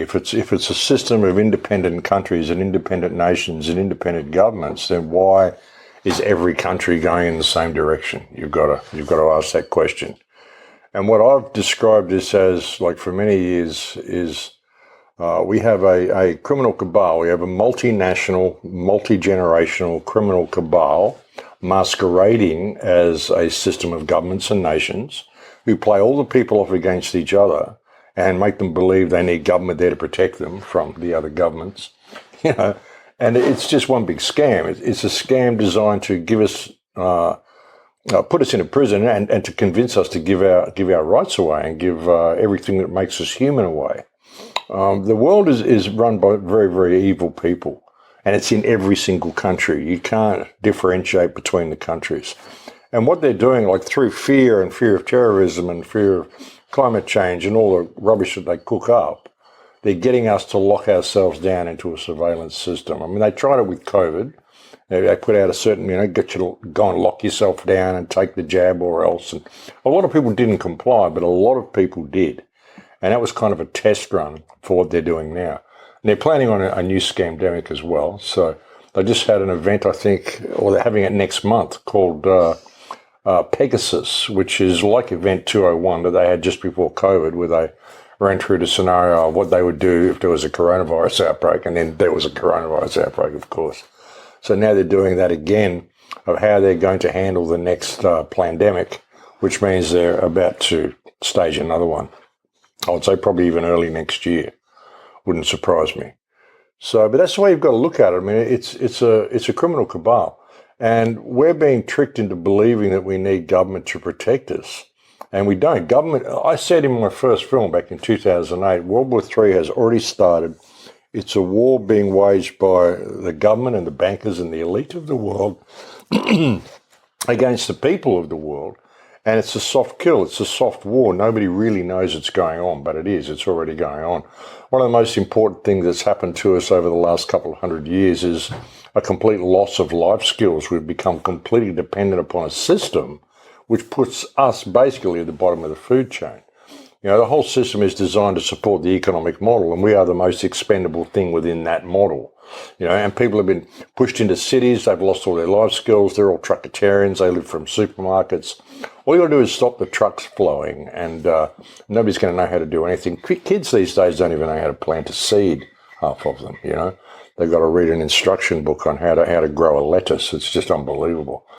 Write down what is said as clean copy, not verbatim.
If it's a system of independent countries and independent nations and independent governments, then why is every country going in the same direction? You've got to ask that question. And what I've described this as, like for many years, is we have a criminal cabal. We have a multinational, multi-generational criminal cabal masquerading as a system of governments and nations who play all the people off against each other and make them believe they need government there to protect them from the other governments. And it's just one big scam. It's a scam designed to give us, put us into prison and to convince us to give our rights away and give everything that makes us human away. The world is run by very, very evil people, and it's in every single country. You can't differentiate between the countries. And what they're doing, like through fear and fear of terrorism and fear of climate change and all the rubbish that they cook up, they're getting us to lock ourselves down into a surveillance system. I mean, they tried it with COVID. They put out a certain, get you to go and lock yourself down and take the jab or else. And a lot of people didn't comply, but a lot of people did. And that was kind of a test run for what they're doing now. And they're planning on a new scamdemic as well. So they just had an event, I think, or they're having it next month, called Pegasus, which is like Event 201 that they had just before COVID, where they ran through the scenario of what they would do if there was a coronavirus outbreak. And then there was a coronavirus outbreak, of course. So now they're doing that again of how they're going to handle the next pandemic, which means they're about to stage another one. I would say probably even early next year. Wouldn't surprise me. So, but that's the way you've got to look at it. I mean, it's a criminal cabal. And we're being tricked into believing that we need government to protect us. And we don't. Government, I said in my first film back in 2008, World War III has already started. It's a war being waged by the government and the bankers and the elite of the world against the people of the world. And it's a soft kill. It's a soft war. Nobody really knows it's going on, but it is. It's already going on. One of the most important things that's happened to us over the last couple of 100 years is a complete loss of life skills. We've become completely dependent upon a system which puts us basically at the bottom of the food chain. The whole system is designed to support the economic model, and we are the most expendable thing within that model. And people have been pushed into cities. They've lost all their life skills. They're all truckitarians. They live from supermarkets. All you got to do is stop the trucks flowing, and nobody's going to know how to do anything. Kids these days don't even know how to plant a seed, half of them, They've got to read an instruction book on how to grow a lettuce. It's just unbelievable.